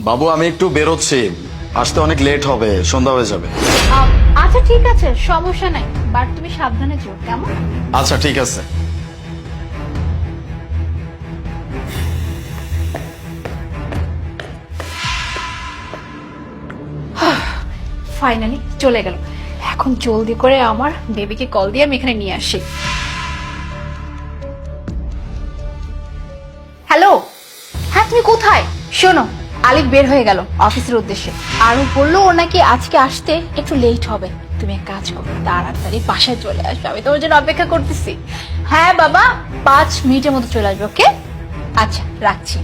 বাবু আমি একটু বেরোচ্ছি, আসতে অনেক লেট হবে, সন্ধ্যা হয়ে যাবে। আচ্ছা ঠিক আছে, সমস্যা নাই, বাট তুমি সাবধানে যেও, কেমন? আচ্ছা ঠিক আছে। ফাইনালি চলে গেল। এখন জলদি করে আমার বেবিকে কল দিয়ে আমি এখানে নিয়ে আসি। হ্যালো, হ্যাঁ তুমি কোথায়? শোনো, আলিফ বের হয়ে গেল অফিসের উদ্দেশ্যে, আর ও বললো ওর নাকি আজকে আসতে একটু লেট হবে। তুমি এক কাজ করো, তাড়াতাড়ি বাসায় চলে আসবে, আমি তোমার জন্য অপেক্ষা করতেছি। হ্যাঁ বাবা, 5 মিনিটের মতো চলে আসবে, ওকে? আচ্ছা রাখছি।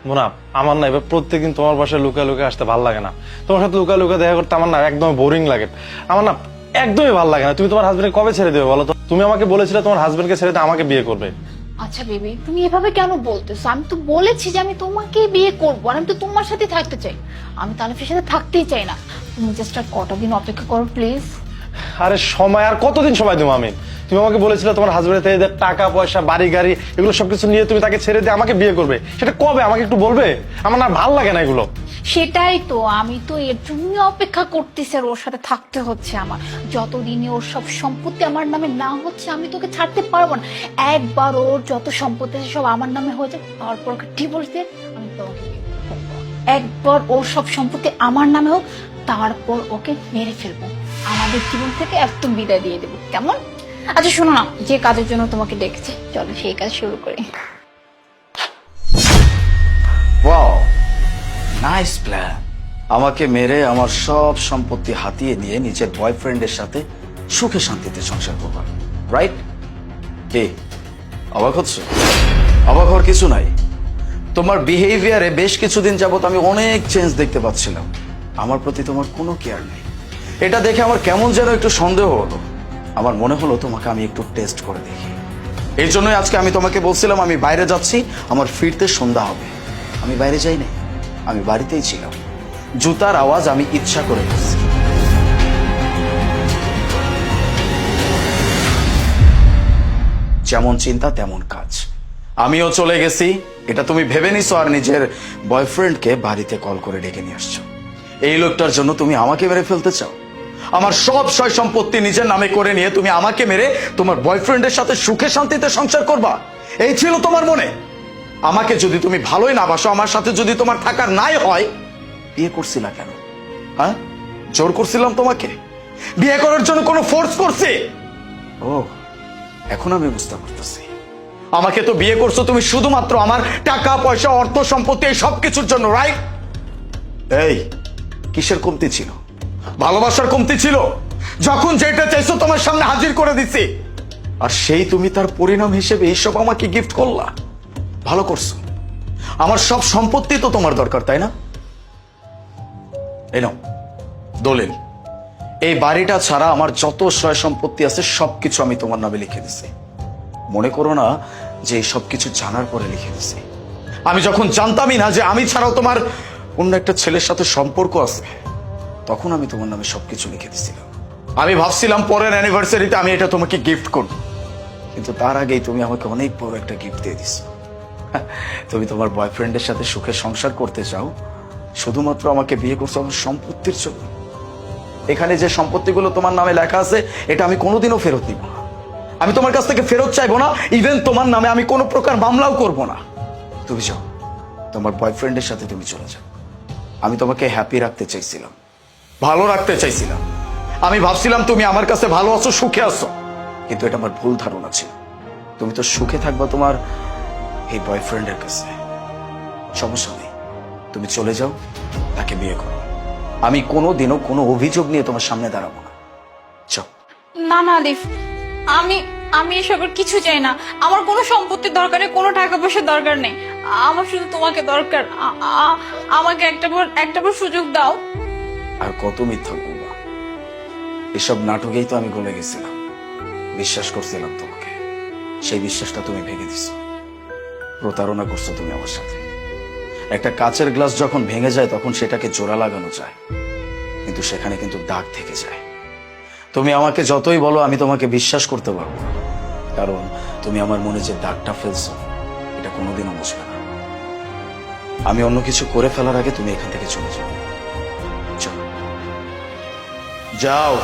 মোনা, আমার না এবার প্রত্যেকদিন তোমার বাসায় লুকা লুকা আসতে ভালো লাগে না। তোমার সাথে লুকা লুকা দেখা করতে আমার না একদম বোরিং লাগে। আমার না একদমই ভালো লাগে না। তুমি তোমার হাজবেন্ডকে কবে ছেড়ে দেবে বলো তো? তুমি আমাকে বলেছিলে তোমার হাজবেন্ডকে ছেড়ে দিয়ে আমাকে বিয়ে করবে। আচ্ছা বেবি, তুমি এভাবে কেন বলতেছো? আমি তো বলেছি যে আমি তোমাকে বিয়ে করবো, আর আমি তো তোমার সাথে থাকতে চাই। আমি তালিফের সাথে থাকতেই চাই না। তুমি জাস্ট আর কটা দিন অপেক্ষা করো প্লিজ। আরে সময় আর কতদিন সময় দেবো আমি? তুমি আমাকে বলেছিলে তোমার হাজবেন্ডের থেকে টাকা পয়সা বাড়ি গাড়ি এগুলো সবকিছু নিয়ে তুমি তাকে ছেড়ে দিয়ে আমাকে বিয়ে করবে। সেটা কবে আমাকে একটু বলবে? আমার না ভালো লাগে না এগুলো। সেটাই তো, আমি তো এর জন্য অপেক্ষা করতেছি, আর ওর সাথে থাকতে হচ্ছে আমার। যতদিনে ওর সব সম্পত্তি আমার নামে না হচ্ছে, আমি তোকে ছাড়তে পারবো না। একবার ওর যত সম্পত্তি আছে সব আমার নামে হয়ে যায়, তারপর ওকে ডিভোর্স দিয়ে আমি তোমাকে বিয়ে করবো। একবার ওর সব সম্পত্তি আমার নামে হোক, তারপর ওকে মেরে ফেলবো, আমাদের জীবন থেকে একদম বিদায় দিয়ে দেবো, কেমন? আচ্ছা শোনো না, যে কাজের জন্য তোমাকে ডেকেছি, চলো সেই কাজ শুরু করি। Wow, nice plan. আমাকে মেরে আমার সব সম্পত্তি হাতিয়ে নিয়ে নিজের বয়ফ্রেন্ডের সাথে সুখে শান্তিতে সংসার করবা, রাইট? কে অবাক হচ্ছে? অবাক হওয়ার কিছু নাই। তোমার বিহেভিয়ারে বেশ কিছুদিন যাবত আমি অনেক চেঞ্জ দেখতে পাচ্ছিলাম। আমার প্রতি তোমার কোনো কেয়ার নেই। এটা দেখে আমার কেমন যেন একটু সন্দেহ হলো। আমার মনে হলো তোমাকে আমি একটু টেস্ট করে দেখি। এই জন্যই আজকে আমি তোমাকে বলছিলাম আমি বাইরে যাচ্ছি, আমার ফিরতে সন্ধ্যা হবে। আমি বাইরে যাই নাই, আমি বাড়িতেই ছিলাম। জুতার আওয়াজ আমি ইচ্ছা করে করছি। যেমন চিন্তা তেমন কাজ। আমিও চলে গেছি, এটা তুমি ভেবে নিছো, আর নিজের বয়ফ্রেন্ডকে বাড়িতে কল করে ডেকে নিয়ে আসছো। এই লোকটার জন্য তুমি আমাকে মেরে ফেলতে চাও? আমার সব সয় সম্পত্তি নিজের নামে করে নিয়ে তুমি আমাকে মেরে তোমার বয়ফ্রেন্ডের সাথে সুখে শান্তিতে সংসার করবা, এই ছিল তোমার মনে? আমাকে যদি তুমি ভালোই না বাসো, আমার সাথে যদি তোমার থাকার নাই হয়, বিয়ে করছিলা কেন? হ্যাঁ, জোর করছিলাম তোমাকে? বিয়ে করার জন্য কোনো ফোর্স করছি? ও, এখন আমি বুঝতে পারতেছি। আমাকে তো বিয়ে করছো তুমি শুধুমাত্র আমার টাকা পয়সা অর্থ সম্পত্তি এই সব কিছুর জন্য, রাইট? এই কিসের কমতি ছিল? ভালোবাসার কমতি ছিল? যখন যেটা চাইছো তোমার সামনে হাজির করে দিছি, আর সেই তুমি তার পরিণাম হিসেবে এইসব আমাকে গিফট করলা। ভালো করছো। আমার সব সম্পত্তি তো তোমার দরকার, তাই না? এই নাও দলিল। এই বাড়িটা ছাড়া আমার যত সয় সম্পত্তি আছে সবকিছু আমি তোমার নামে লিখে দিছি। মনে করো না যে এই সবকিছু জানার পরে লিখে দিছি। আমি যখন জানতামই না যে আমি ছাড়াও তোমার অন্য একটা ছেলের সাথে সম্পর্ক আছে, তখন আমি তোমার নামে সবকিছু লিখে দিছিলাম। আমি ভাবছিলাম পরের অ্যানিভার্সারিতে আমি এটা তোমাকে গিফট করব, কিন্তু তার আগেই তুমি আমাকে অনেক বড় একটা গিফট দিয়ে দিছো। তুমি তোমার বয়ফ্রেন্ডের সাথে সুখে সংসার করতে চাও, শুধুমাত্র আমাকে বিয়ে করছো আমার সম্পত্তির জন্য। এখানে যে সম্পত্তিগুলো তোমার নামে লেখা আছে এটা আমি কোনোদিনও ফেরত দিব না। আমি তোমার কাছ থেকে ফেরত চাইবো না, ইভেন তোমার নামে আমি কোনো প্রকার মামলাও করব না। তুমি যাও, তোমার বয়ফ্রেন্ডের সাথে তুমি চলে যাও। আমি তোমাকে হ্যাপি রাখতে চাইছিলাম, ভালো রাখতে চাইছিলাম। আমি ভাবছিলাম তুমি আমার কাছে ভালো আছো, সুখে আছো, কিন্তু এটা আমার ভুল ধারণা ছিল। তুমি তো সুখে থাকবা তোমার এই বয়ফ্রেন্ডের কাছে। সমস্যা নেই, তুমি চলে যাও, তাকে বিয়ে করো। আমি কোনোদিনও কোনো অভিযোগ নিয়ে তোমার সামনে দাঁড়াবো না। যাও। না না আলিফ, আমি আমি এসবের কিছু চাই না। আমার কোনো সম্পত্তির দরকার নেই, কোনো টাকা পয়সার দরকার নেই। আমার শুধু তোমাকে দরকার। আমাকে একটা বার সুযোগ দাও। আর কত মিথ্যা বলবা? এসব নাটকেই তো আমি গলে গেছিলাম, বিশ্বাস করছিলাম তোমাকে। সেই বিশ্বাসটা তুমি ভেঙে দিছো, প্রতারণা করছো তুমি আমার সাথে। একটা কাচের গ্লাস যখন ভেঙে যায় তখন সেটাকে জোড়া লাগানো যায়, কিন্তু সেখানে কিন্তু দাগ থেকে যায়। তুমি আমাকে যতই বলো আমি তোমাকে বিশ্বাস করতে পারবো না, কারণ তুমি আমার মনে যে দাগটা ফেলছো এটা কোনোদিনও বুঝবে না। আমি অন্য কিছু করে ফেলার আগে তুমি এখান থেকে চলে যাও। যাও।